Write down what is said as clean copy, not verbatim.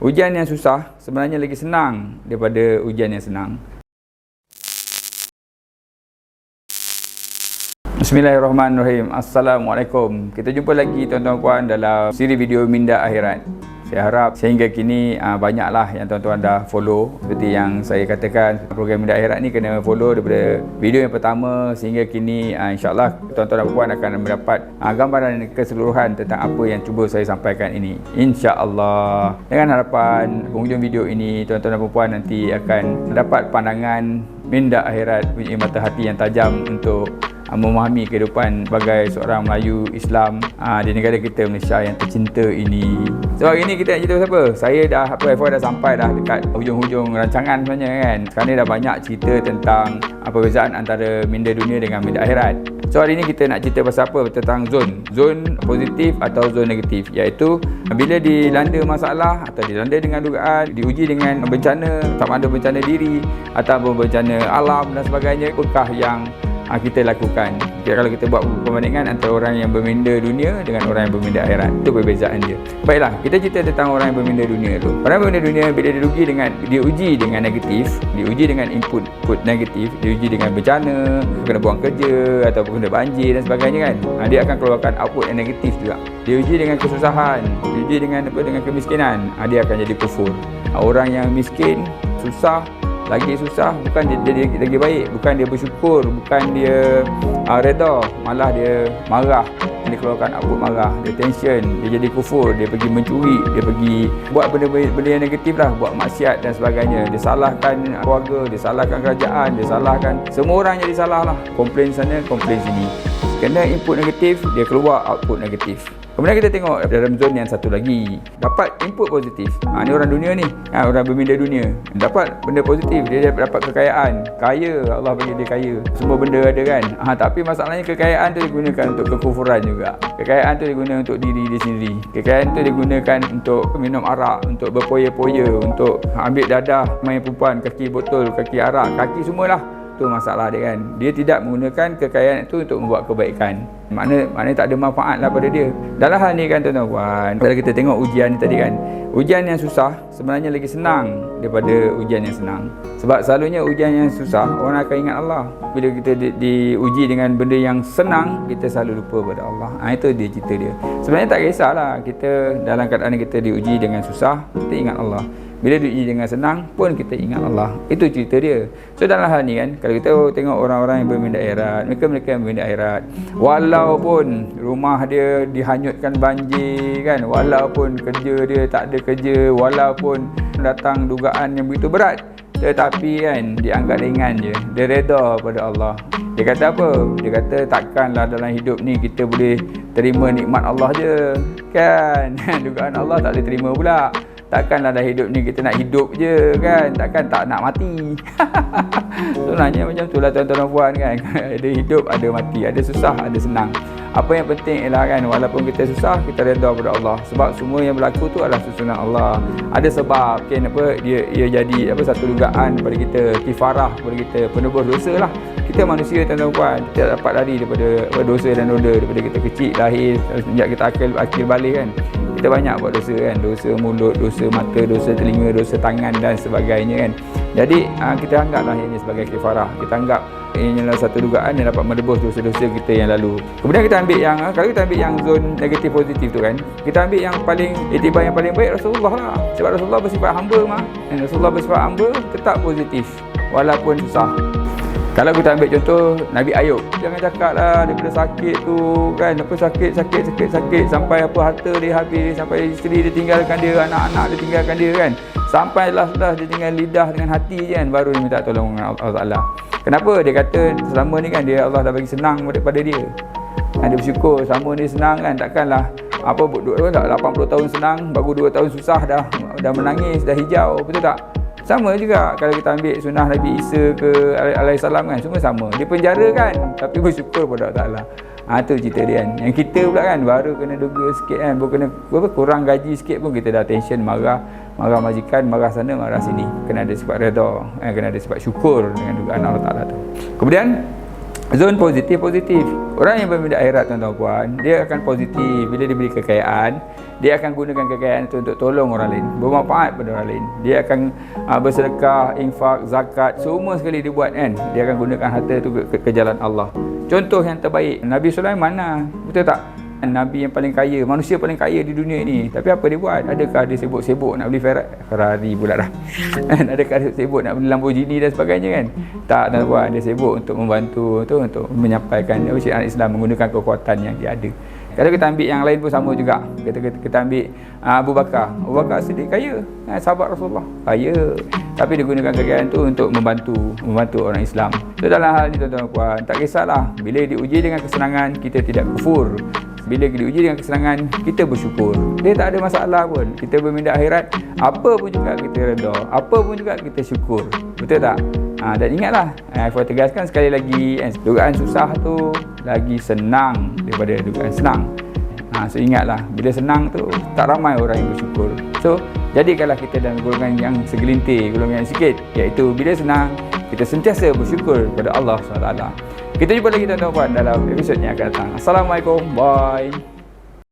Ujian yang susah sebenarnya lagi senang daripada ujian yang senang. Bismillahirrahmanirrahim. Assalamualaikum. Kita jumpa lagi tuan-tuan puan dalam siri video Minda Akhirat. Saya harap sehingga kini banyaklah yang tuan-tuan dah follow. Seperti yang saya katakan, program Minda Akhirat ni kena follow daripada video yang pertama sehingga kini insyaAllah tuan-tuan dan puan akan mendapat gambaran keseluruhan tentang apa yang cuba saya sampaikan ini, insyaAllah. Dengan harapan penghujung video ini tuan-tuan dan puan nanti akan mendapat pandangan Minda Akhirat punya mata hati yang tajam untuk memahami kehidupan sebagai seorang Melayu Islam di negara kita Malaysia yang tercinta ini. So hari ni kita nak cerita siapa? Saya dah dah sampai dah dekat hujung-hujung rancangan sebenarnya kan. Sekarang ni dah banyak cerita tentang perbezaan antara minda dunia dengan minda akhirat. So hari ni kita nak cerita pasal apa? Tentang zon positif atau zon negatif, iaitu bila dilanda masalah atau dilanda dengan dugaan, diuji dengan bencana, sama ada bencana diri ataupun bencana alam dan sebagainya, apakah yang kita lakukan. Kalau kita buat perbandingan antara orang yang berminda dunia dengan orang yang berminda akhirat, itu perbezaan dia. Baiklah, kita cerita tentang orang yang berminda dunia tu. Orang yang berminda dunia bila diuji dengan negatif, diuji dengan input negatif, diuji dengan bencana, kena buang kerja ataupun kena banjir dan sebagainya kan, dia akan keluarkan output yang negatif juga. Diuji dengan kesusahan, diuji dengan kemiskinan, dia akan jadi kufur. Orang yang miskin, susah, lagi susah, bukan dia lagi baik, bukan dia bersyukur, bukan dia reda, malah dia marah, dia keluarkan output marah, dia tension, dia jadi kufur, dia pergi mencuri, dia pergi buat benda-benda yang negatif lah, buat maksiat dan sebagainya. Dia salahkan keluarga, dia salahkan kerajaan, dia salahkan semua orang, jadi salah lah, komplain sana, komplain sini. Kena input negatif, dia keluar output negatif. Kemudian kita tengok dalam zon yang satu lagi, dapat input positif. Ni orang dunia ni, orang berminda dunia, dapat benda positif, dia dapat kekayaan, kaya, Allah bagi dia kaya, semua benda ada kan. Tapi masalahnya kekayaan tu digunakan untuk kekufuran juga. Kekayaan tu digunakan untuk diri dia sendiri. Kekayaan tu digunakan untuk minum arak, untuk berpoya-poya, untuk ambil dadah main perempuan, kaki botol, kaki arak, kaki semualah. Tu masalah dia kan. Dia tidak menggunakan kekayaan itu untuk membuat kebaikan. Maknanya tak ada manfaat lah pada dia. Dalam hal ni kan tuan-tuan, kalau kita tengok ujian ni tadi kan, ujian yang susah sebenarnya lagi senang daripada ujian yang senang. Sebab selalunya ujian yang susah, orang akan ingat Allah. Bila kita diuji dengan benda yang senang, kita selalu lupa pada Allah. Itu dia cerita dia. Sebenarnya tak kisahlah kita dalam keadaan kita diuji dengan susah, kita ingat Allah. Bila diuji dengan senang pun kita ingat Allah. Itu cerita dia. So dalam hal ni kan, kalau kita tengok orang-orang yang berminda akhirat, mereka yang berminda akhirat, walaupun rumah dia dihanyutkan banjir kan, walaupun kerja dia tak ada kerja, walaupun datang dugaan yang begitu berat, tetapi kan dianggap ringan je. Dia reda pada Allah. Dia kata apa? Dia kata takkanlah dalam hidup ni kita boleh terima nikmat Allah je kan. Dugaan Allah tak boleh terima pula. Takkanlah dalam hidup ni kita nak hidup je kan, takkan tak nak mati. Sebenarnya macam tu lah tuan-tuan dan puan kan. Ada hidup, ada mati, ada susah, ada senang. Apa yang penting ialah kan, walaupun kita susah, kita redha pada Allah. Sebab semua yang berlaku tu adalah susunan Allah. Ada sebab dia jadi satu dugaan kepada kita, kifarah kepada kita, penebus dosa lah. Kita manusia tuan-tuan dan puan, kita dapat lari daripada dosa dan noda daripada kita kecil lahir sejak kita akil balik kan. Kita banyak buat dosa kan, dosa mulut, dosa mata, dosa telinga, dosa tangan dan sebagainya kan. Jadi kita anggaplah ini sebagai kifarah. Kita anggap ini adalah satu dugaan yang dapat menebus dosa-dosa kita yang lalu. Kemudian kita ambil yang, kalau kita ambil yang zon negatif positif tu kan, kita ambil yang paling iktibar yang paling baik Rasulullah lah. Sebab Rasulullah bersifat hamba mah. Rasulullah bersifat hamba tetap positif walaupun susah. Kalau kita ambil contoh Nabi Ayub, jangan cakap lah daripada sakit tu kan, sakit sampai harta dia habis, sampai isteri dia tinggalkan dia, anak-anak dia tinggalkan dia kan, sampai last dia tinggal lidah dengan hati je kan, baru dia minta tolong dengan Allah Ta'ala. Kenapa? Dia kata selama ni kan Allah dah bagi senang daripada dia. Dia bersyukur selama ni senang kan, takkanlah 80 tahun senang, baru 2 tahun susah dah menangis, dah hijau, betul tak? Sama juga kalau kita ambil sunnah Nabi Isa ke alaihissalam kan, semua sama. Dia penjara kan, tapi bersyukur pada Allah Ta'ala. Itu cerita dia kan. Yang kita pula kan, baru kena duga sikit kan, baru kena kurang gaji sikit pun kita dah tension, marah majikan, marah sana, marah sini. Kena ada sifat redha, kena ada sifat syukur dengan dugaan Allah Ta'ala tu. Kemudian Zon positif. Orang yang berminda akhirat, tuan-tuan puan, dia akan positif. Bila diberi kekayaan, dia akan gunakan kekayaan itu untuk tolong orang lain, bermanfaat pada orang lain. Dia akan bersedekah, infak, zakat, semua sekali dia buat kan. Dia akan gunakan harta itu ke jalan Allah. Contoh yang terbaik, Nabi Sulaiman lah, betul tak? Nabi yang paling kaya, manusia paling kaya di dunia ini. Tapi apa dia buat? Adakah dia sibuk-sibuk nak beli Ferrari pula dah? Adakah dia sibuk nak beli Lamborghini dan sebagainya kan? Tak, tuan-tuan, dia sibuk untuk membantu tu, untuk menyampaikan syariat Islam menggunakan kekuatan yang dia ada. Kalau kita ambil yang lain pun sama juga. Kita ambil Abu Bakar. Abu Bakar sedih kaya, sahabat Rasulullah, kaya. Tapi dia gunakan kekayaan tu untuk membantu orang Islam. So dalam hal ni, tuan-tuan puan, tak kisahlah. Bila diuji dengan kesenangan, kita tidak kufur. Bila diuji dengan kesenangan, kita bersyukur. Dia tak ada masalah pun. Kita berminda akhirat, apa pun juga kita redha, apa pun juga kita syukur. Betul tak? Dan ingatlah, saya tegaskan sekali lagi, dugaan susah tu lagi senang daripada dugaan senang. So ingatlah, bila senang tu tak ramai orang yang bersyukur. So jadikanlah kita dalam golongan yang segelintir, golongan yang sikit, iaitu bila senang kita sentiasa bersyukur kepada Allah SWT. Kita jumpa lagi, tuan-tuan puan, dalam episod yang akan datang. Assalamualaikum, bye.